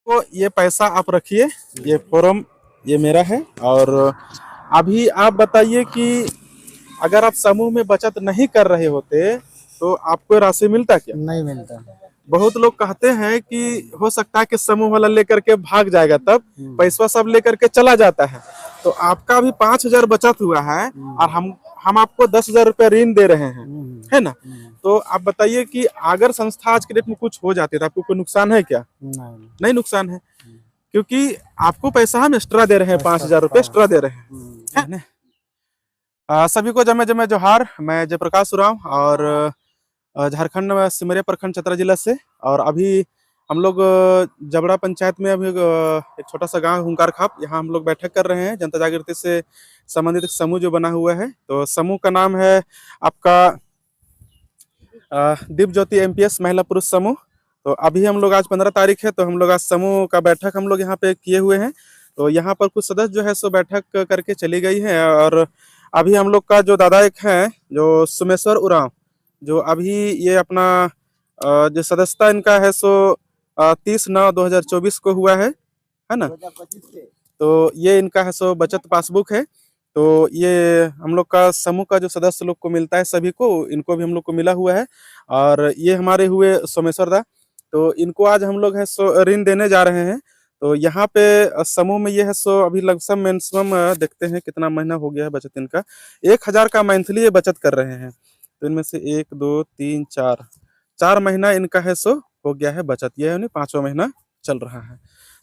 तो ये पैसा आप रखिए, ये फॉर्म ये मेरा है। और अभी आप बताइए कि अगर आप समूह में बचत नहीं कर रहे होते तो आपको राशि मिलता क्या? नहीं मिलता। बहुत लोग कहते हैं कि हो सकता है कि समूह वाला लेकर के भाग जाएगा, तब पैसा सब लेकर के चला जाता है। तो आपका भी 5,000 बचत हुआ है और हम आपको 10,000 रुपये ऋण दे रहे हैं, है ना? तो आप बताइए कि अगर संस्था आज के डेट में कुछ हो जाती है तो आपको कोई नुकसान है क्या? नहीं। नहीं नुकसान है, क्योंकि आपको पैसा हम एक्स्ट्रा दे रहे हैं, 5,000 रुपये एक्स्ट्रा दे रहे हैं, है ना? सभी को जमे जमे जोहार। मैं जयप्रकाश उरांव और झारखंड में सिमरिया प्रखंड चतरा जिला से। और अभी हम लोग जबड़ा पंचायत में अभी एक छोटा सा गांव हुंकार खाप, यहाँ हम लोग बैठक कर रहे हैं जनता जागृति से संबंधित समूह जो बना हुआ है। तो समूह का नाम है आपका दीप ज्योति MPS महिला पुरुष समूह। तो अभी हम लोग आज 15 तारीख है, तो हम लोग आज समूह का बैठक हम लोग यहाँ पे किए हुए हैं। तो यहाँ पर कुछ सदस्य जो है सो बैठक करके चली गई है। और अभी हम लोग का जो दादा एक है जो सुमेश्वर उरांव, जो अभी ये अपना जो सदस्यता इनका है सो 30/9/2024 को हुआ है ना? तो ये इनका है सो बचत पासबुक है। तो ये हम लोग का समूह का जो सदस्य लोग को मिलता है सभी को, इनको भी हम लोग को मिला हुआ है। और ये हमारे हुए सोमेश्वर दा, तो इनको आज हम लोग है सो ऋण देने जा रहे हैं। तो यहाँ पे समूह में ये है सो अभी लगभग मैक्सिमम देखते हैं कितना महीना हो गया है बचत इनका। 1,000 का मंथली ये बचत कर रहे हैं। तो इनमें से 1 2 3 4 महीना इनका है सो हो गया है बचत, ये है 5वां महीना चल रहा है।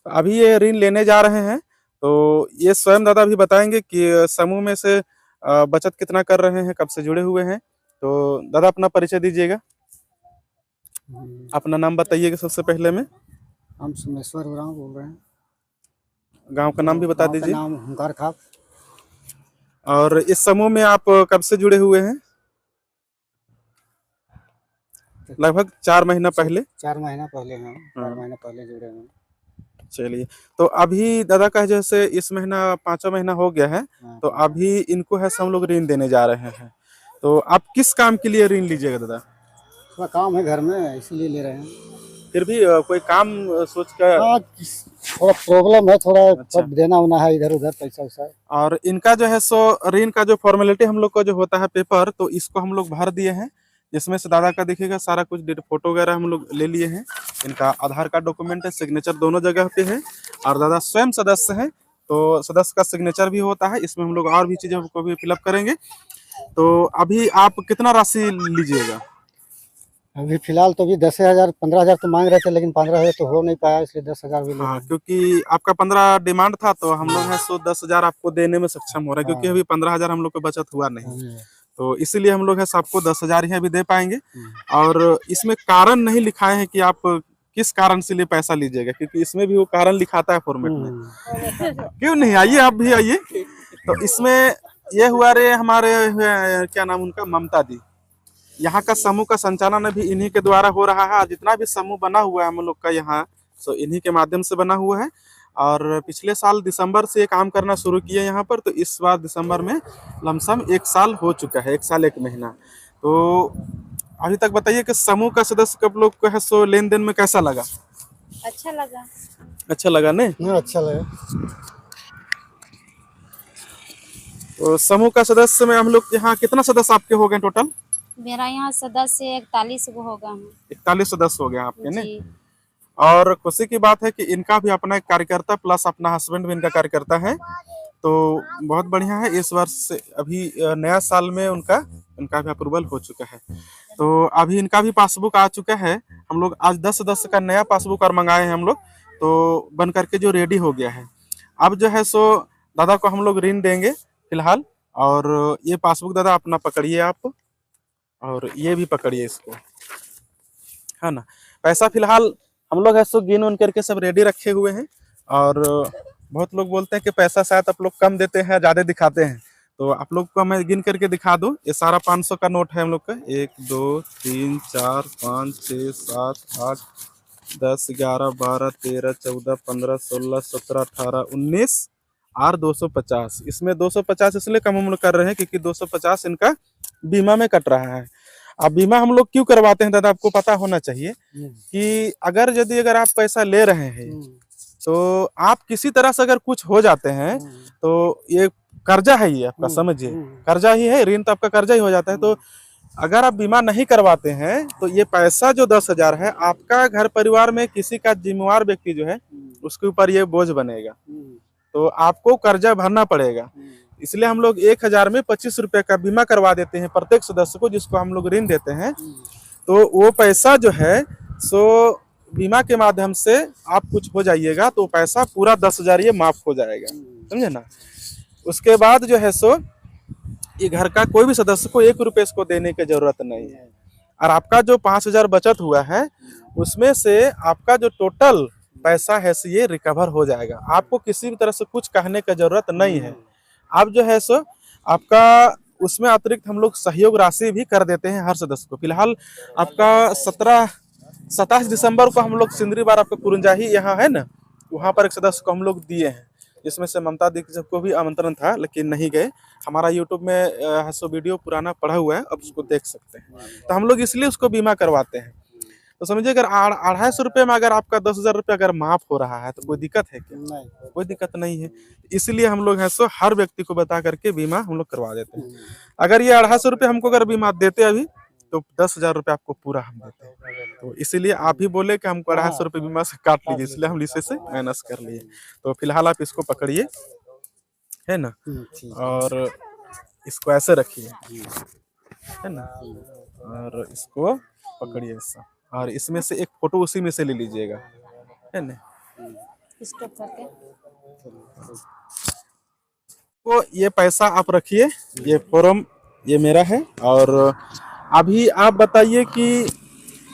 तो अभी ये ऋण लेने जा रहे हैं। तो ये स्वयं दादा भी बताएंगे कि समूह में से बचत कितना कर रहे हैं, कब से जुड़े हुए हैं। तो दादा अपना परिचय दीजिएगा, अपना नाम बताइएगा सबसे पहले में। हम सुमेश्वर उरांव बोल रहे हैं। गांव का नाम भी बता गाँव का दीजिए। नाम हुंकार खाप। और इस समूह में आप कब से जुड़े हुए हैं? लगभग 4 महीना पहले। 4 महीना पहले हैं, 4 महीना पहले जुड़े हैं। चलिए, तो अभी दादा का जैसे इस महीना 5वां महीना हो गया है, तो अभी इनको है हम लोग ऋण देने जा रहे हैं। तो आप किस काम के लिए ऋण लीजिएगा दादा? थोड़ा काम है घर में, इसीलिए ले रहे हैं। फिर भी कोई काम सोच कर? थोड़ा प्रॉब्लम है, थोड़ा अच्छा। देना होना है इधर उधर पैसा वैसा। और इनका जो है सो ऋण का जो फॉर्मेलिटी हम लोग को जो होता है पेपर, तो इसको हम लोग भर दिए हैं। जिसमें से दादा का देखिएगा सारा कुछ फोटो वगैरह हम लोग ले लिए हैं। इनका आधार कार्ड डॉक्यूमेंट है, सिग्नेचर दोनों जगह पे है। और दादा स्वयं सदस्य हैं, तो सदस्य का सिग्नेचर भी होता है इसमें। हम लोग और भी चीज़ों को भी फिलअप करेंगे। तो अभी आप कितना राशि लीजिएगा? अभी फिलहाल तो अभी 10,000 15,000 तो मांग रहे थे, लेकिन 15,000 तो हो नहीं पाया, इसलिए 10,000 भी ले रहे हैं। क्योंकि आपका 15 डिमांड था, तो हम लोग है सो 10,000 आपको देने में सक्षम हो रहा है, क्योंकि अभी 15,000 हम लोग को बचत हुआ नहीं। तो इसीलिए हम लोग है सबको 10,000 ही अभी दे पाएंगे। और इसमें कारण नहीं लिखाए हैं कि आप किस कारण से लिए पैसा लीजिएगा, क्योंकि इसमें भी वो कारण लिखाता है फॉर्मेट में। क्यों नहीं, आइए आप भी आइए। तो इसमें ये हुआ रे हमारे क्या नाम उनका, ममता दी। यहाँ का समूह का संचालन अभी इन्हीं के द्वारा हो रहा है। जितना भी समूह बना हुआ है हम लोग का यहाँ, सो इन्हीं के माध्यम से बना हुआ है। और पिछले साल दिसंबर से ये काम करना शुरू किए यहाँ पर, तो इस बार दिसंबर में लमसम 1 साल हो चुका है, 1 साल 1 महीना। तो अभी तक बताइए कि समूह का सदस्य कब लोग को है सो लेन देन में कैसा लगा? अच्छा लगा। अच्छा लगा नहीं? अच्छा लगा। तो समूह का सदस्य में हम लोग यहाँ कितना सदस्य आपके हो गए टोटल? मेरा यहाँ सदस्य 41 गो होगा। 41 सदस्य हो गए आपके ने। जी। और खुशी की बात है कि इनका भी अपना एक कार्यकर्ता प्लस अपना हस्बैंड भी इनका कार्यकर्ता है। तो बहुत बढ़िया है। इस वर्ष से अभी नया साल में उनका भी अप्रूवल हो चुका है। तो अभी इनका भी पासबुक आ चुका है। हम लोग आज 10 सदस्य का नया पासबुक और मंगाए हैं हम लोग, तो बन करके जो रेडी हो गया है। अब जो है सो दादा को हम लोग ऋण देंगे फिलहाल। और ये पासबुक दादा अपना पकड़िए आप, और ये भी पकड़िए इसको, है ना। पैसा फिलहाल हम लोग है सो गिन उन करके सब रेडी रखे हुए हैं। और बहुत लोग बोलते हैं कि पैसा शायद आप लोग कम देते हैं, ज़्यादा दिखाते हैं। तो आप लोग को मैं गिन करके दिखा दूं। ये सारा 500 का नोट है हम लोग का। 1 2 3 4 5 6 7 8 10 11 12 13 14 15 16 17 18 19 और 250। इसमें 250 इसलिए कम हम लोग कर रहे हैं क्योंकि 250 इनका बीमा में कट रहा है। अब बीमा हम लोग क्यों करवाते हैं दादा, आपको पता होना चाहिए कि अगर आप पैसा ले रहे हैं तो आप किसी तरह से अगर कुछ हो जाते हैं तो ये कर्जा है, ये आपका समझिए कर्जा ही है, ऋण तो आपका कर्जा ही हो जाता है। तो अगर आप बीमा नहीं करवाते हैं तो ये पैसा जो 10,000 है आपका घर परिवार में किसी का जिम्मेवार व्यक्ति जो है उसके ऊपर ये बोझ बनेगा, तो आपको कर्जा भरना पड़ेगा। इसलिए हम लोग 1,000 में 25 रुपए का बीमा करवा देते हैं प्रत्येक सदस्य को, जिसको हम लोग ऋण देते हैं। तो वो पैसा जो है सो बीमा के माध्यम से आप कुछ हो जाइएगा तो पैसा पूरा 10,000 ये माफ हो जाएगा, समझे ना। उसके बाद जो है सो ये घर का कोई भी सदस्य को 1 रुपये इसको देने की जरूरत नहीं है। और आपका जो 5,000 बचत हुआ है उसमें से आपका जो टोटल पैसा है सो ये रिकवर हो जाएगा। आपको किसी भी तरह से कुछ कहने की जरूरत नहीं है। आप जो है सो आपका उसमें अतिरिक्त हम लोग सहयोग राशि भी कर देते हैं हर सदस्य को। फिलहाल आपका 27 दिसंबर को हम लोग सिंदरी बार आपका कुरंजाही यहाँ है ना, वहाँ पर एक सदस्य को हम लोग दिए हैं, जिसमें से ममता दीक्षित को भी आमंत्रण था लेकिन नहीं गए। हमारा यूट्यूब में है सो वीडियो पुराना पड़ा हुआ है, अब उसको देख सकते हैं। तो हम लोग इसलिए उसको बीमा करवाते हैं। तो समझिए अगर 250 रुपये में अगर आपका 10,000 रुपये अगर माफ हो रहा है तो कोई दिक्कत है क्या? नहीं, कोई दिक्कत नहीं है। इसलिए हम लोग है सो हर व्यक्ति को बता करके बीमा हम लोग करवा देते हैं। अगर ये 250 रुपये हमको अगर बीमा देते अभी तो 10,000 रुपये आपको पूरा हम देते हैं। तो इसीलिए आप ही बोले कि हमको 250 रुपये बीमा से काट लीजिए, इसलिए हम इसे से माइनस कर लिए। तो फिलहाल आप इसको पकड़िए, है ना, और इसको ऐसे रखिए, है ना, और इसको पकड़िए ऐसा, और इसमें से एक फोटो उसी में से ले लीजिएगा, है ना। स्टॉप करके तो ये पैसा आप रखिए, ये फॉर्म ये मेरा है। और अभी आप बताइए कि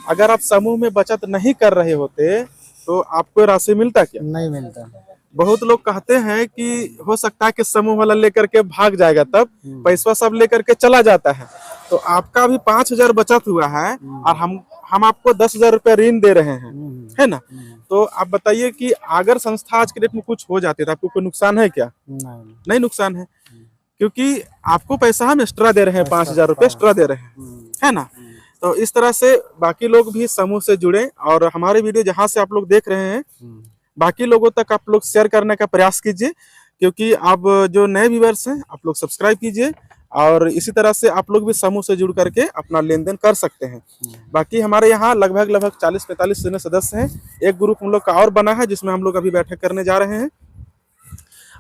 अगर आप समूह में बचत नहीं कर रहे होते तो आपको राशि मिलता क्या? नहीं मिलता। बहुत लोग कहते हैं कि हो सकता है कि समूह वाला लेकर के भाग जाएगा, तब पैसा सब लेकर के चला जाता है। तो आपका अभी 5,000 बचत हुआ है और हम आपको 10,000 रुपये ऋण दे रहे हैं, है ना। तो आप बताइए कि अगर संस्था आज के डेट में कुछ हो जाती है तो आपको कोई नुकसान है क्या? नहीं नुकसान है, क्योंकि आपको पैसा हम एक्स्ट्रा दे रहे हैं, 5,000 रुपये एक्स्ट्रा दे रहे हैं, है ना। तो इस तरह से बाकी लोग भी समूह से जुड़े और हमारे वीडियो जहाँ से आप लोग देख रहे हैं बाकी लोगों तक आप लोग शेयर करने का प्रयास कीजिए, क्योंकि आप जो नए व्यूअर्स हैं आप लोग सब्सक्राइब कीजिए और इसी तरह से आप लोग भी समूह से जुड़ करके अपना लेन देन कर सकते हैं। बाकी हमारे यहाँ लगभग 40-45 जने सदस्य हैं। एक ग्रुप हम लोग का और बना है जिसमें हम लोग अभी बैठक करने जा रहे हैं।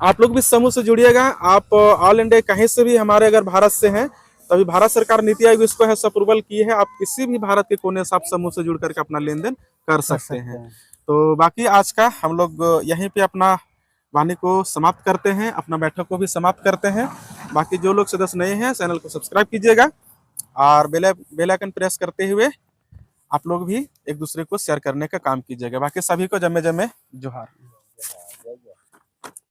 आप लोग भी समूह से जुड़िएगा। आप ऑल इंडिया कहीं से भी हमारे अगर भारत से हैं तो अभी भारत सरकार नीति आयोग इसको है अप्रूवल की है, आप किसी भी भारत के कोने से आप समूह से जुड़ करके अपना लेन देन कर सकते हैं। तो बाकी आज का हम लोग यहीं पे अपना वाणी को समाप्त करते हैं, अपना बैठक को भी समाप्त करते हैं। बाकी जो लोग सदस्य नए हैं चैनल को सब्सक्राइब कीजिएगा और बेल आइकन प्रेस करते हुए आप लोग भी एक दूसरे को शेयर करने का काम कीजिएगा। बाकी सभी को जमे जमे जोहार।